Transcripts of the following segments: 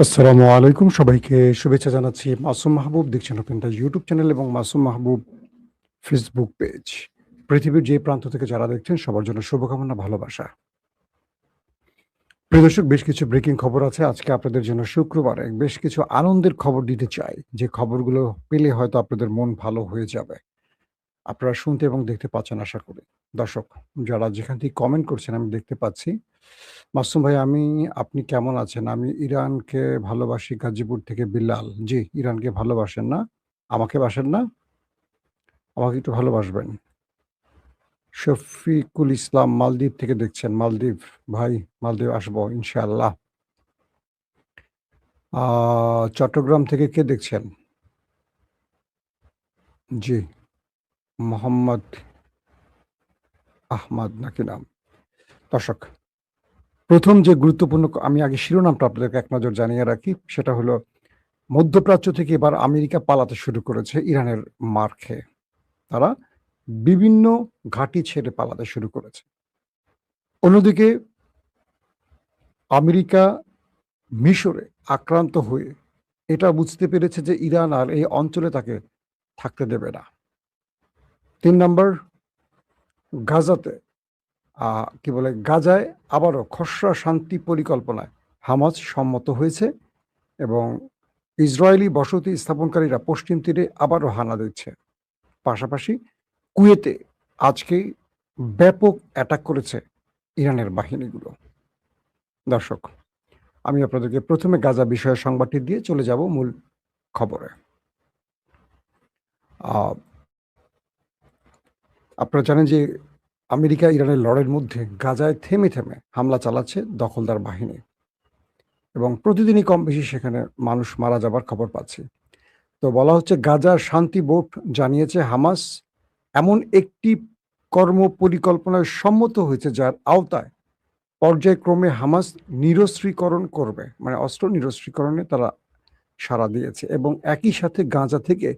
আসসালামু আলাইকুম। সবাইকে শুভেচ্ছা জানাচ্ছি। মাসুম মাহবুব দেখছেন আপনার ইউটিউব চ্যানেল এবং মাসুম মাহবুব ফেসবুক পেজ। পৃথিবীর যে প্রান্ত থেকে যারা দেখছেন সবার জন্য শুভকামনা, ভালোবাসা। প্রিয় দর্শক, বেশ কিছু ব্রেকিং খবর আছে আজকে আপনাদের জন্য শুক্রবারে। বেশ কিছু আনন্দের খবর দিতে চাই, যে খবরগুলো পেলে হয়তো আপনাদের মন ভালো হয়ে যাবে। আপনারা শুনতে এবং দেখতে পাচ্ছেন আশা করি। দর্শক, যারা যেখান থেকে কমেন্ট করছেন আমি দেখতে পাচ্ছি। মাসুম ভাই, আপনি কেমন আছেন? আমি ইরানকে ভালোবাসি, গাজীপুর থেকে বিল্লাল। জি, ইরানকে ভালোবাসেন না? আমাকে বাসেন না? আমাকে একটু ভালোবাসবেন। শফিকুল ইসলাম মালদ্বীপ থেকে দেখছেন। মালদ্বীপ ভাই, মালদ্বীপ আসবো ইনশাআল্লাহ। চট্টগ্রাম থেকে কে দেখছেন? জি, মোহাম্মদ আহমদ নাকি নাম? দর্শক, প্রথম যে গুরুত্বপূর্ণ আমি আগে শিরোনামটা আপনাদেরকে এক নজর জানিয়ে রাখি। সেটা হলো, মধ্যপ্রাচ্য থেকে এবার আমেরিকা পালাতে শুরু করেছে ইরানের মার খেয়ে। তারা বিভিন্ন ঘাঁটি ছেড়ে পালাতে শুরু করেছে। অন্যদিকে আমেরিকা মিশরে আক্রান্ত হয়ে এটা বুঝতে পেরেছে যে ইরান আর এই অঞ্চলে তাকে থাকতে দেবে না। ৩ নাম্বার, গাজাতে কি বলে, গাজায় আবারও খসড়া শান্তি পরিকল্পনায় হামাস সম্মত হয়েছে এবং ইসরায়েলি বসতি স্থাপনকারীরা পশ্চিম তীরে আবারও হানা দিচ্ছে। পাশাপাশি কুয়েতে আজকেই ব্যাপক অ্যাটাক করেছে ইরানের বাহিনীগুলো। দর্শক, আমি আপনাদেরকে প্রথমে গাজা বিষয়ের সংবাদটি দিয়ে চলে যাব মূল খবরে। আহ, আপনারা জানেন যে আমেরিকা ইরানের লড়াইয়ের মধ্যে গাজায় থেমে থেমে হামলা চালাচ্ছে দখলদার বাহিনী এবং প্রতিদিনই কম বেশি সেখানে মানুষ মারা যাবার খবর পাচ্ছি। তো বলা হচ্ছে, গাজার শান্তি বোর্ড জানিয়েছে হামাস এমন একটি কর্ম পরিকল্পনায় সম্মত হয়েছে যার আওতায় পর্যায়ক্রমে হামাস নিরস্ত্রীকরণ করবে, মানে অস্ত্র নিরস্ত্রীকরণে তারা সাড়া দিয়েছে এবং একই সাথে গাজা থেকে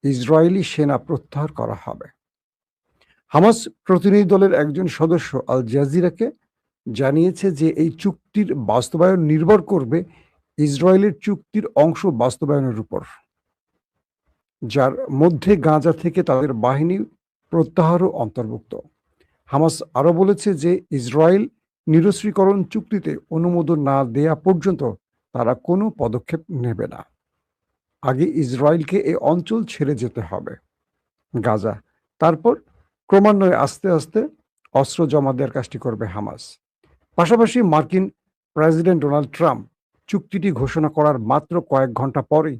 ইসরায়েলি সেনা প্রত্যাহার করা হবে। হামাস প্রতিনিধি দলের একজন সদস্য আল জাজিরাকে জানিয়েছে যে এই চুক্তির বাস্তবায়ন নির্ভর করবে ইসরায়েলের চুক্তির অংশ বাস্তবায়নের উপর, যার মধ্যে গাজা থেকে তাদের বাহিনী প্রত্যাহারও অন্তর্ভুক্ত। হামাস আরও বলেছে যে ইসরায়েল নিরস্ত্রীকরণ চুক্তিতে অনুমোদন না দেয়া পর্যন্ত তারা কোনো পদক্ষেপ নেবে না। আগে ইসরায়েলকে এই অঞ্চল ছেড়ে যেতে হবে, গাজা। তারপর ক্রমান্বয়ে আস্তে আস্তে অস্ত্র জমা দেওয়ার কাজটি করবে হামাস। পাশাপাশি মার্কিন প্রেসিডেন্ট ডোনাল্ড ট্রাম্প চুক্তিটি ঘোষণা করার মাত্র কয়েক ঘন্টা পরেই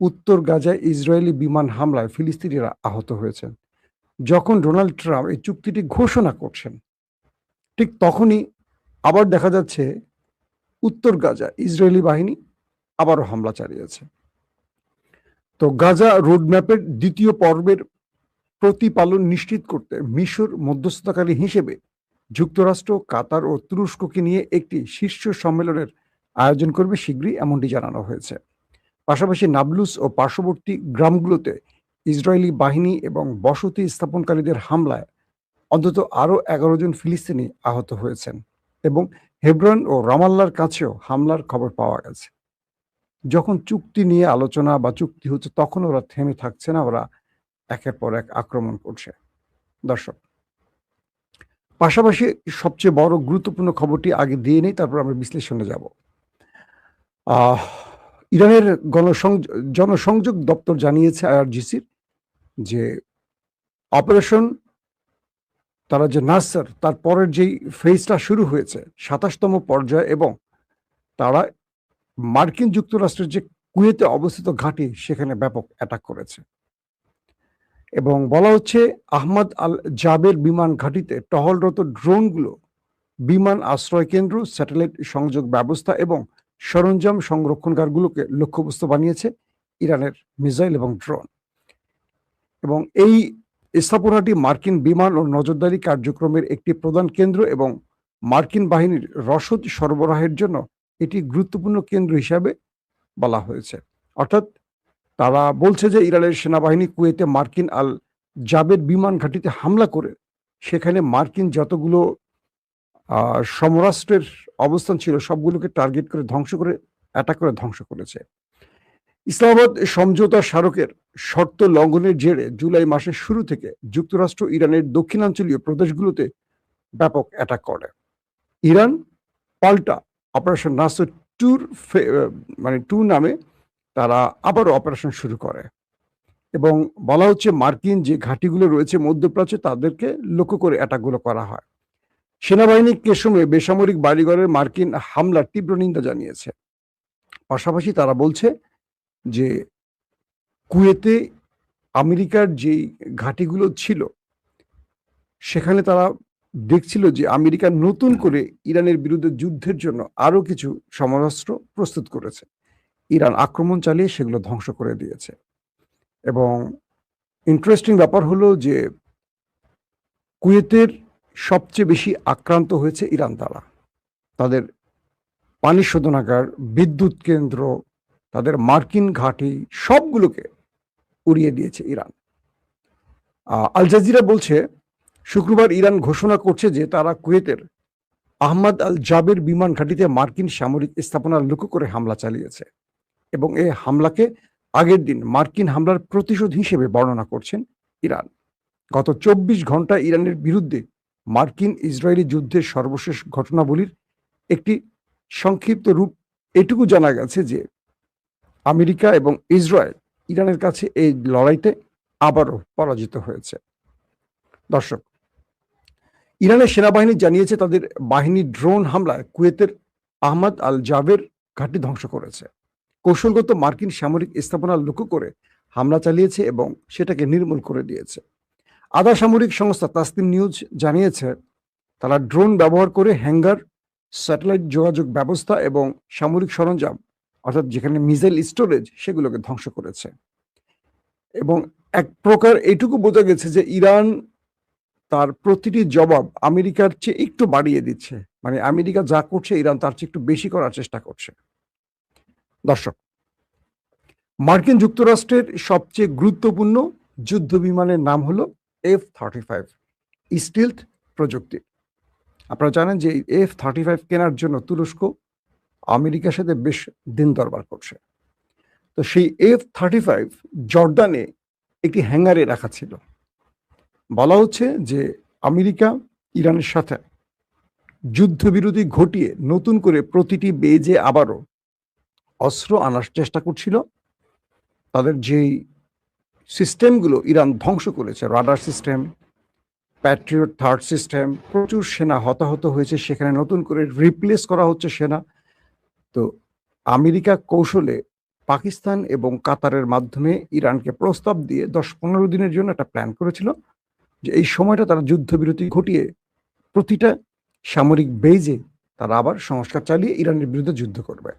উত্তর গাজায় ইসরায়েলি বিমান হামলায় ফিলিস্তিনিরা আহত হয়েছেন। যখন ডোনাল্ড ট্রাম্প এই চুক্তিটি ঘোষণা করছেন, ঠিক তখনই আবার দেখা যাচ্ছে উত্তর গাজা ইসরায়েলি বাহিনী আবারও হামলা চালিয়েছে। তো গাজা রোডম্যাপের দ্বিতীয় পর্বের প্রতিপালন নিশ্চিত করতে মিশর মধ্যস্থতাকারী হিসেবে যুক্তরাষ্ট্র, কাতার ও তুরস্ককে নিয়ে একটি শীর্ষ সম্মেলনের আয়োজন করবে শীঘ্রই, এমনটি জানানো হয়েছে। পাশাপাশি নাবলুস ও পার্শ্ববর্তী গ্রামগুলোতে ইসরায়েলি বাহিনী এবং বসতি স্থাপনকারীদের হামলায় অন্তত আরও ১১ জন ফিলিস্তিনি আহত হয়েছেন এবং হেব্রন ও রামাল্লার কাছেও হামলার খবর পাওয়া গেছে। যখন চুক্তি নিয়ে আলোচনা বা চুক্তি হচ্ছে, তখন ওরা থেমে থাকছে না, ওরা একের পর এক আক্রমণ করছে। দর্শক, পাশাপাশি সবচেয়ে বড় গুরুত্বপূর্ণ খবরটি আগে দিয়ে নেই, তারপর আমরা বিশ্লেষণে যাব। আহ ইরানের জনসংযোগ দপ্তর জানিয়েছে আইআরজিসির যে অপারেশন তারা যে নাসার তার পরের যেই ফেজটা শুরু হয়েছে ২৭তম পর্যায়ে, এবং তারা মার্কিন যুক্তরাষ্ট্রের যে কুয়েতে অবস্থিত ঘাঁটি সেখানে ব্যাপক অ্যাটাক করেছে এবং বলা হচ্ছে আহমদ আল জাবের বিমান ঘাঁটিতে টহলরত ড্রোনগুলো বিমান আশ্রয় কেন্দ্র, স্যাটেলাইট সংযোগ ব্যবস্থা এবং সরঞ্জাম সংরক্ষণকারগুলোকে লক্ষ্যবস্তু বানিয়েছে ইরানের মিসাইল এবং ড্রোন। এবং এই স্থাপনাটি মার্কিন বিমান ও নজরদারি কার্যক্রমের একটি প্রধান কেন্দ্র এবং মার্কিন বাহিনীর রসদ সরবরাহের জন্য এটি গুরুত্বপূর্ণ কেন্দ্র হিসাবে বলা হয়েছে। অর্থাৎ তারা বলছে যে ইরানের সেনাবাহিনী কুয়েতে মার্কিন আল জাবের বিমান ঘাঁটিতে হামলা করে সেখানে মার্কিন যতগুলো সমরাষ্ট্রের অবস্থান ছিল সবগুলোকে টার্গেট করে ধ্বংস করে অ্যাটাক করে ধ্বংস করেছে। ইসলামাবাদ সমঝোতা স্মারকের শর্ত লঙ্ঘনের জেরে জুলাই মাসের শুরু থেকে যুক্তরাষ্ট্র ইরানের দক্ষিণাঞ্চলীয় প্রদেশগুলোতে ব্যাপক অ্যাটাক করে। ইরান পাল্টা অপারেশন নাসর টুর টু নামে তারা আবারও অপারেশন শুরু করে এবং বলা হচ্ছে মার্কিন যে ঘাঁটিগুলো রয়েছে মধ্যপ্রাচ্যে তাদেরকে লক্ষ্য করে অ্যাটাকগুলো করা হয়। সেনাবাহিনী কেসমে বেসামরিক বাড়িঘরের মার্কিন হামলার তীব্র নিন্দা জানিয়েছে। পাশাপাশি তারা বলছে যে কুয়েতে আমেরিকার যেই ঘাঁটিগুলো ছিল সেখানে তারা দেখছিল যে আমেরিকা নতুন করে ইরানের বিরুদ্ধে যুদ্ধের জন্য আরো কিছু সমরাস্ত্র প্রস্তুত করেছে। ইরান আক্রমণ চালিয়ে সেগুলো ধ্বংস করে দিয়েছে। এবং ইন্টারেস্টিং ব্যাপার হলো যে কুয়েতের সবচেয়ে বেশি আক্রান্ত হয়েছে ইরান দ্বারা। তাদের পানি শোধনাগার, বিদ্যুৎ কেন্দ্র, তাদের মার্কিন ঘাঁটি সবগুলোকে উড়িয়ে দিয়েছে ইরান। আল জাজিরা বলছে শুক্রবার ইরান ঘোষণা করছে যে তারা কুয়েতের আহমদ আল জাবের বিমান ঘাঁটিতে মার্কিন সামরিক স্থাপনা লক্ষ্য করে হামলা চালিয়েছে এবং এই হামলাকে আগের দিন মার্কিন হামলার প্রতিশোধ হিসেবে বর্ণনা করছেন ইরান। গত 24 ঘন্টা ইরানের বিরুদ্ধে মার্কিন ইসরায়েলি যুদ্ধের সর্বশেষ ঘটনাবলীর একটি সংক্ষিপ্ত রূপ এটুকু জানা গেছে যে আমেরিকা এবং ইসরায়েল ইরানের কাছে এই লড়াইতে আবারও পরাজিত হয়েছে। দর্শক, ইরানের সেনাবাহিনী জানিয়েছে তাদের বাহিনী ড্রোন হামলায় কুয়েতের আহমদ আল জাবের ঘাঁটি ধ্বংস করেছে। কৌশলগত মার্কিন সামরিক স্থাপনা লক্ষ্য করে হামলা চালিয়েছে এবং সেটাকে নির্মূল করে দিয়েছে। আধা সামরিক সংস্থা তাসনিম নিউজ জানিয়েছে তারা ড্রোন ব্যবহার করে হ্যাঙ্গার, স্যাটেলাইট যোগাযোগ ব্যবস্থা এবং সামরিক সরঞ্জাম অর্থাৎ যেখানে মিসাইল স্টোরেজ সেগুলোকে ধ্বংস করেছে। এবং এক প্রকার এইটুকু বোঝা গেছে যে ইরান তার প্রতিটি জবাব আমেরিকার চেয়ে একটু বাড়িয়ে দিচ্ছে, মানে আমেরিকা যা করছে ইরান তার চেয়ে একটু বেশি করার চেষ্টা করছে। দর্শক, মার্কিন যুক্তরাষ্ট্রের সবচেয়ে গুরুত্বপূর্ণ যুদ্ধ বিমানের নাম হলো F-35 স্টিলথ প্রযুক্তি। আপনারা জানেন যে F-35 কেনার জন্য তুরস্ক আমেরিকার সাথে বেশ দিন দরবার করছে। তো সেই F-35 জর্ডানে একটি হ্যাঙ্গারে রাখা ছিল। বলা হচ্ছে যে আমেরিকা ইরানের সাথে যুদ্ধবিরতি ঘটিয়ে নতুন করে প্রতিটি বেজে আবারও অস্ত্র আনার চেষ্টা করছিল। তাদের যেই সিস্টেমগুলো ইরান ধ্বংস করেছে, radar system, Patriot third system, প্রচুর সেনা হতাহত হয়েছে, সেখানে নতুন করে রিপ্লেস করা হচ্ছে সেনা। তো আমেরিকা কৌশলে পাকিস্তান এবং কাতারের মাধ্যমে ইরানকে প্রস্তাব দিয়ে 10-15 দিনের জন্য একটা প্ল্যান করেছিল যে এই সময়টা তারা যুদ্ধবিরতি ঘটিয়ে প্রতিটা সামরিক বেজে তারা আবার সংস্কার চালিয়ে ইরানের বিরুদ্ধে যুদ্ধ করবে।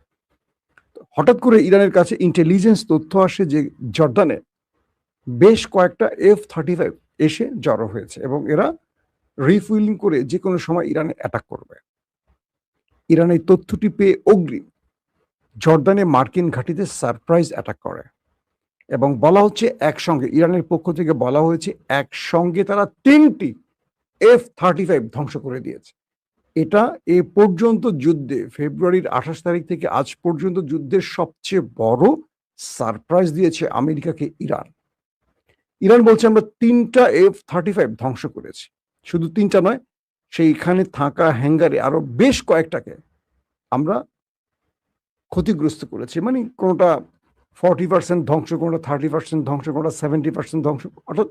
হঠাৎ করে ইরানের কাছে ইন্টেলিজেন্স তথ্য আসে যে জর্দানে বেশ কয়েকটা F-35 এসে জড়ো হয়েছে এবং এরা রিফুয়েলিং করে যে কোনো সময় ইরানে অ্যাটাক করবে। ইরান এই তথ্যটি পেয়ে অগ্রিম জর্দানে মার্কিন ঘাঁটিতে সারপ্রাইজ অ্যাটাক করে এবং বলা হচ্ছে একসঙ্গে, ইরানের পক্ষ থেকে বলা হয়েছে একসঙ্গে তারা 3টি F-35 ধ্বংস করে দিয়েছে। এটা এ পর্যন্ত যুদ্ধে ফেব্রুয়ারির 28 তারিখ থেকে আজ পর্যন্ত যুদ্ধের সবচেয়ে বড় সারপ্রাইজ দিয়েছে আমেরিকাকে ইরান। ইরান বলছে আমরা 3টা F-35 ধ্বংস করেছি। শুধু 3টা নয়, সেইখানে থাকা হ্যাঙ্গারে আরো বেশ কয়েকটাকে আমরা ক্ষতিগ্রস্ত করেছি। মানে কোনোটা 40% ধ্বংস, কোনোটা 30% ধ্বংস, কোনোটা 70% ধ্বংস, অর্থাৎ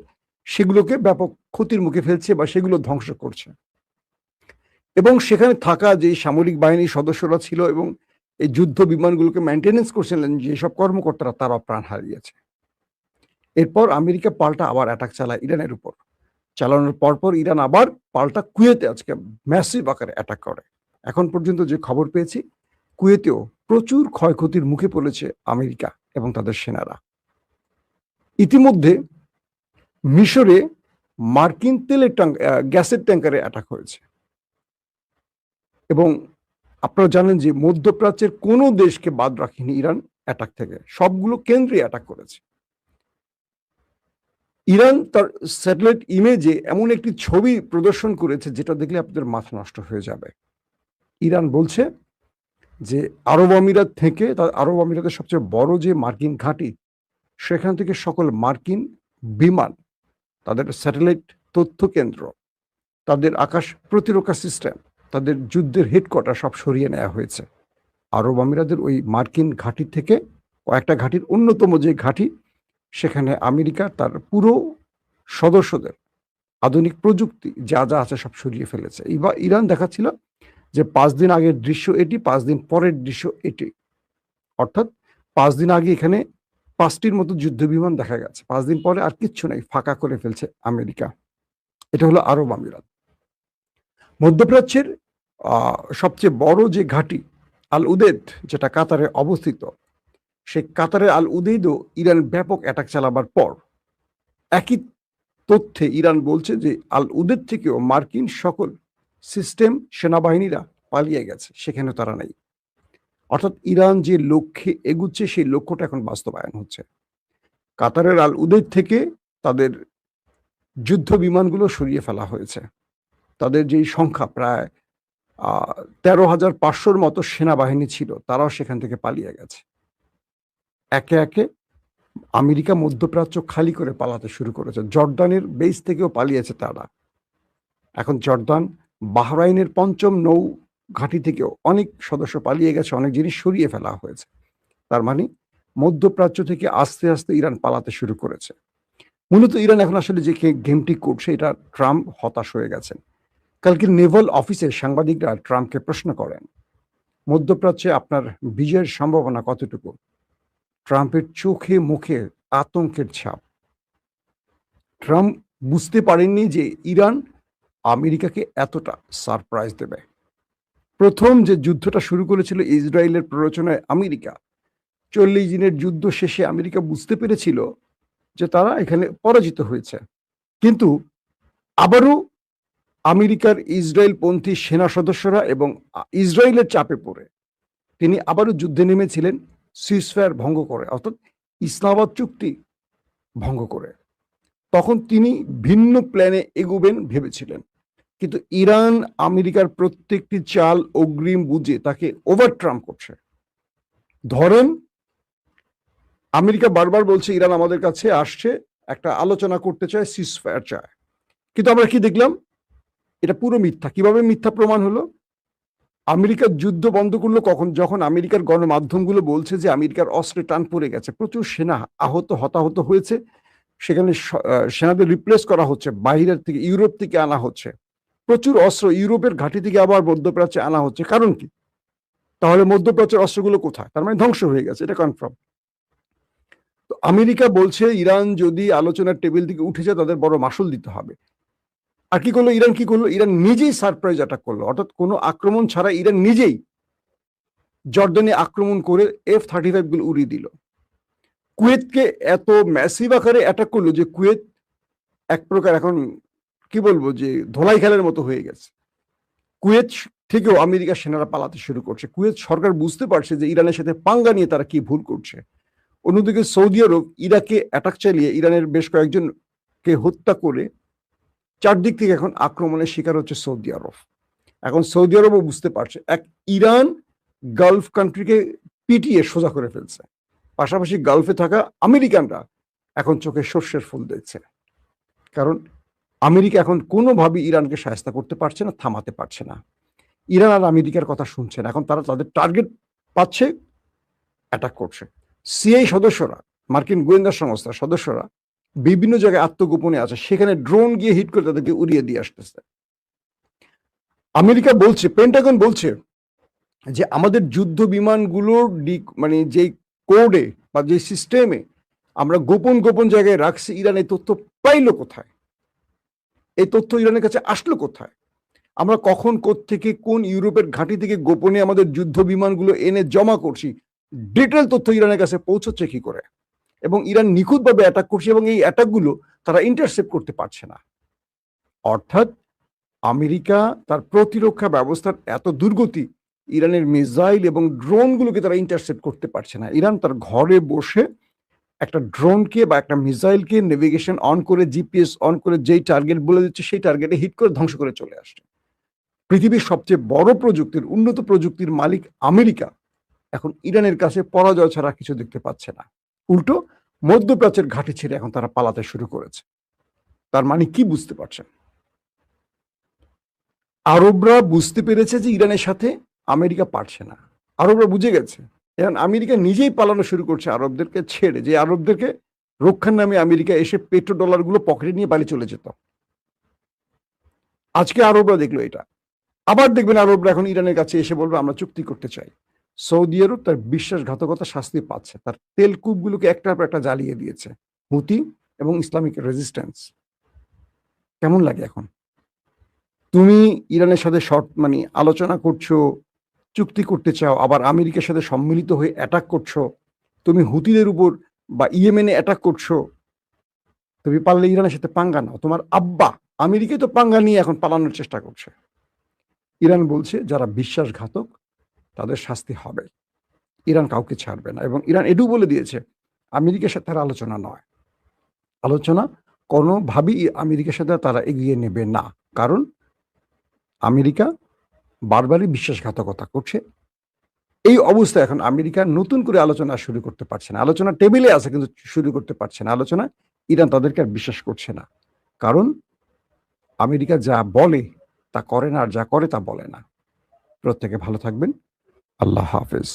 সেগুলোকে ব্যাপক ক্ষতির মুখে ফেলছে বা সেগুলো ধ্বংস করছে। এবং সেখানে থাকা যে সামরিক বাহিনীর সদস্যরা ছিল এবং এই যুদ্ধ বিমানগুলোকে মেনটেনেন্স করছিলেন যেসব কর্মকর্তারা, তারা প্রাণ হারিয়েছে। এরপর আমেরিকা পাল্টা আবার অ্যাটাক চালায় ইরানের উপর। চালানোর পরপর ইরান আবার পাল্টা কুয়েতে আজকে ম্যাসিভ আকারে অ্যাটাক করে। এখন পর্যন্ত যে খবর পেয়েছি, কুয়েতেও প্রচুর ক্ষয়ক্ষতির মুখে পড়েছে আমেরিকা এবং তাদের সেনারা। ইতিমধ্যে মিশরে মার্কিন তেলের গ্যাসের ট্যাঙ্কারে অ্যাটাক হয়েছে এবং আপনারা জানেন যে মধ্যপ্রাচ্যের কোনো দেশকে বাদ রাখেনি ইরান অ্যাটাক থেকে, সবগুলো কেন্দ্রে অ্যাটাক করেছে। ইরান তার স্যাটেলাইট ইমেজে এমন একটি ছবি প্রদর্শন করেছে যেটা দেখলে আপনাদের মাথা নষ্ট হয়ে যাবে। ইরান বলছে যে আরব আমিরাতের সবচেয়ে বড় যে মার্কিন ঘাঁটি, সেখান থেকে সকল মার্কিন বিমান, তাদের স্যাটেলাইট তথ্য কেন্দ্র, তাদের আকাশ প্রতিরক্ষা সিস্টেম, তাদের যুদ্ধের হেডকোয়ার্টার সব সরিয়ে নেওয়া হয়েছে আরব আমিরাতের ওই মার্কিন ঘাঁটি থেকে। কয়েকটা ঘাঁটির অন্যতম যে ঘাঁটি, সেখানে আমেরিকা তার পুরো সদস্যদের আধুনিক প্রযুক্তি যা যা আছে সব সরিয়ে ফেলেছে। এবার ইরান দেখাচ্ছিল যে 5 দিন আগের দৃশ্য এটি, 5 দিন পরের দৃশ্য এটি। অর্থাৎ 5 দিন আগে এখানে 5টির মতো যুদ্ধ বিমান দেখা গেছে, 5 দিন পরে আর কিচ্ছু নেই, ফাঁকা করে ফেলছে আমেরিকা। এটা হলো আরব আমিরাত। মধ্যপ্রাচ্যের সবচেয়ে বড় যে ঘাঁটি আল উদেদ, যেটা কাতারে অবস্থিত, সেই কাতারের আল উদেইদও ইরান ব্যাপক অ্যাটাক চালাবার পর একই তথ্যে ইরান বলছে যে আল উদেদ থেকেও মার্কিন সকল সিস্টেম সেনাবাহিনীরা পালিয়ে গেছে, সেখানে তারা নেই। অর্থাৎ ইরান যে লক্ষ্যে এগুচ্ছে সেই লক্ষ্যটা এখন বাস্তবায়ন হচ্ছে। কাতারের আল উদেদ থেকে তাদের যুদ্ধ বিমানগুলো সরিয়ে ফেলা হয়েছে। তাদের যেই সংখ্যা প্রায় 13,500-র মতো সেনাবাহিনী ছিল, তারাও সেখান থেকে পালিয়ে গেছে। একে একে আমেরিকা মধ্যপ্রাচ্য খালি করে পালাতে শুরু করেছে। জর্দানের বেস থেকেও পালিয়েছে তারা। এখন জর্দান, বাহরাইনের 5ম নৌ ঘাঁটি থেকেও অনেক সদস্য পালিয়ে গেছে, অনেক জিনিস সরিয়ে ফেলা হয়েছে। তার মানে মধ্যপ্রাচ্য থেকে আস্তে আস্তে ইরান পালাতে শুরু করেছে। মূলত ইরান এখন আসলে যে গেমটি করছে, এটা ট্রাম্প হতাশ হয়ে গেছেন। কালকে নেভাল অফিসে সাংবাদিকরা ট্রাম্পকে প্রশ্ন করেন, মধ্যপ্রাচ্যে আপনার বিজয়ের সম্ভাবনা কতটুকু? ট্রাম্পের চোখে মুখে আতঙ্কের ছাপ। ট্রাম্প বুঝতে পারেননি যে ইরান আমেরিকাকে এতটা সারপ্রাইজ দেবে। প্রথম যে যুদ্ধটা শুরু করেছিল ইসরায়েলের প্ররোচনায় আমেরিকা, 40 দিনের যুদ্ধ শেষে আমেরিকা বুঝতে পেরেছিল যে তারা এখানে পরাজিত হয়েছে। কিন্তু আবারও আমেরিকার ইসরায়েলপন্থী সেনা সদস্যরা এবং ইসরায়েলের চাপে পড়ে তিনি আবারও যুদ্ধে নেমেছিলেন, সিজফায়ার ভঙ্গ করে, অর্থাৎ ইসলামাবাদ চুক্তি ভঙ্গ করে। তখন তিনি ভিন্ন প্ল্যানে এগোবেন ভেবেছিলেন, কিন্তু ইরান আমেরিকার প্রত্যেকটি চাল অগ্রিম বুঝে তাকে ওভারট্রাম্প করছে। ধরেন, আমেরিকা বারবার বলছে ইরান আমাদের কাছে আসছে, একটা আলোচনা করতে চায়, সিজফায়ার চায়, কিন্তু আমরা কি দেখলাম? এটা পুরো মিথ্যা। কিভাবে মিথ্যা প্রমাণ হলো? আমেরিকার যুদ্ধ বন্ধ করলো কখন? যখন আমেরিকার গণমাধ্যমগুলো বলছে যে আমেরিকার অস্ত্রে টান পড়ে গেছে, প্রচুর সেনা হতাহত হয়েছে, সেখানে সেনাদের রিপ্লেস করা হচ্ছে, বাইরের থেকে ইউরোপ থেকে আনা হচ্ছে, প্রচুর অস্ত্র ইউরোপের ঘাঁটি থেকে আবার মধ্যপ্রাচ্যে আনা হচ্ছে। কারণ কি? তাহলে মধ্যপ্রাচ্যের অস্ত্রগুলো কোথায়? তার মানে ধ্বংস হয়ে গেছে, এটা কনফার্ম। তো আমেরিকা বলছে ইরান যদি আলোচনার টেবিল থেকে উঠে যায় তাদের বড় মাসুল দিতে হবে। আর কি করলো ইরান? কি করলো? ইরান নিজেই সারপ্রাইজ অ্যাটাক করলো, অর্থাৎ কোনো আক্রমণ ছাড়া ইরান নিজেই জর্দানে আক্রমণ করে F-35 গুলো উড়িয়ে দিল। কুয়েতকে এত ম্যাসিভ আকারে অ্যাটাক করলো যে কুয়েত এক প্রকার এখন কি বলবো যে ধোলাই খেলার মতো হয়ে গেছে। কুয়েত থেকেও আমেরিকার সেনারা পালাতে শুরু করছে। কুয়েত সরকার বুঝতে পারছে যে ইরানের সাথে পাঙ্গা নিয়ে তারা কি ভুল করছে। অন্যদিকে সৌদি আরব ইরাকে অ্যাটাক চালিয়ে ইরানের বেশ কয়েকজনকে হত্যা করে চারদিক থেকে এখন আক্রমণের শিকার হচ্ছে সৌদি আরব। এখন সৌদি আরবও বুঝতে পারছে ইরান গালফ কান্ট্রিকে পিটিয়ে সোজা করে ফেলছে। পাশাপাশি গালফে থাকা আমেরিকানরা এখন চোখে সর্ষের ফুল দেখছে, কারণ আমেরিকা এখন কোনোভাবেই ইরানকে সাহায্য করতে পারছে না, থামাতে পারছে না। ইরান আর আমেরিকার কথা শুনছে না, এখন তারা তাদের টার্গেট পাচ্ছে, অ্যাটাক করছে। সিআই সদস্যরা, মার্কিন গোয়েন্দা সংস্থার সদস্যরা বিভিন্ন জায়গায় আত্মগোপনে আছে, সেখানে ড্রোন গিয়ে হিট করে তাদেরকে উড়িয়ে দিয়ে আসতেছে। আমেরিকা বলছে, পেন্টাগন বলছে যে আমাদের যুদ্ধ বিমানগুলোর মানে যে কোডে বা যে সিস্টেমে আমরা গোপন গোপন জায়গায় রাখছি, ইরান এই তথ্য পাইলো কোথায়? এই তথ্য ইরানের কাছে আসলো কোথায়? আমরা কখন কোত্থেকে কোন ইউরোপের ঘাঁটি থেকে গোপনে আমাদের যুদ্ধ বিমানগুলো এনে জমা করছি, ডিটেল তথ্য ইরানের কাছে পৌঁছচ্ছে কি করে? এবং ইরান নিখুঁতভাবে অ্যাটাক করছে এবং এই অ্যাটাকগুলো তারা ইন্টারসেপ্ট করতে পারছে না। অর্থাৎ আমেরিকা তার প্রতিরক্ষা ব্যবস্থার এত দুর্গতি, ইরানের মিসাইল এবং ড্রোনগুলোকে তারা ইন্টারসেপ্ট করতে পারছে না। ইরান তার ঘরে বসে একটা ড্রোনকে বা একটা মিসাইলকে নেভিগেশন অন করে, জিপিএস অন করে যেই টার্গেট বলে দিচ্ছে সেই টার্গেটে হিট করে ধ্বংস করে চলে আসছে। পৃথিবীর সবচেয়ে বড় প্রযুক্তির, উন্নত প্রযুক্তির মালিক আমেরিকা এখন ইরানের কাছে পরাজয় ছাড়া কিছু দেখতে পাচ্ছে না। উল্টো মধ্যপ্রাচ্যের ঘাঁটি ছেড়ে এখন তারা পালাতে শুরু করেছে। তার মানে কি বুঝতে পারছেন? আরবরা বুঝতে পেরেছে যে ইরানের সাথে আমেরিকা পারছে না। আরবরা বুঝে গেছে। এখন আমেরিকা নিজেই পালানো শুরু করছে আরবদেরকে ছেড়ে, যে আরবদেরকে রক্ষার নামে আমেরিকা এসে পেট্রো ডলারগুলো পকেটে নিয়ে বাড়ি চলে যেত। আজকে আরবরা দেখলো এটা। আবার দেখবেন আরবরা এখন ইরানের কাছে এসে বলবে আমরা চুক্তি করতে চাই। সৌদি আরব তার বিশ্বাসঘাতকতা শাস্তি পাচ্ছে। তার তেলকূপগুলোকে একটার পর একটা জ্বালিয়ে দিয়েছে হুতি এবং ইসলামিক রেজিস্ট্যান্স। কেমন লাগে এখন? তুমি ইরানের সাথে মানে আলোচনা করছো, চুক্তি করতে চাও, আবার আমেরিকার সাথে সম্মিলিত হয়ে অ্যাটাক করছো। তুমি হুতিদের উপর বা ইয়েমেনে অ্যাটাক করছো। তুমি পারলে ইরানের সাথে পাঙ্গা নাও। তোমার আব্বা আমেরিকায় তো পাঙ্গা নিয়ে এখন পালানোর চেষ্টা করছে। ইরান বলছে যারা বিশ্বাসঘাতক তাদের শাস্তি হবে। ইরান কাউকে ছাড়বে না, এবং ইরান এটাও বলে দিয়েছে আমেরিকার সাথে তার আলোচনা নয়। আলোচনা কোনোভাবেই আমেরিকার সাথে তারা এগিয়ে নেবে না। কারণ আমেরিকা বারবারই বিশ্বাসঘাতকতা করছে। এই অবস্থায় এখন আমেরিকা নতুন করে আলোচনা শুরু করতে পারছে না। আলোচনা টেবিলে আছে কিন্তু শুরু করতে পারছে না। আলোচনা ইরান তাদেরকে আর বিশ্বাস করছে না। কারণ আমেরিকা যা বলে তা করে না, আর যা করে তা বলে না। প্রত্যেকে ভালো থাকবেন। আল্লাহ হাফেজ।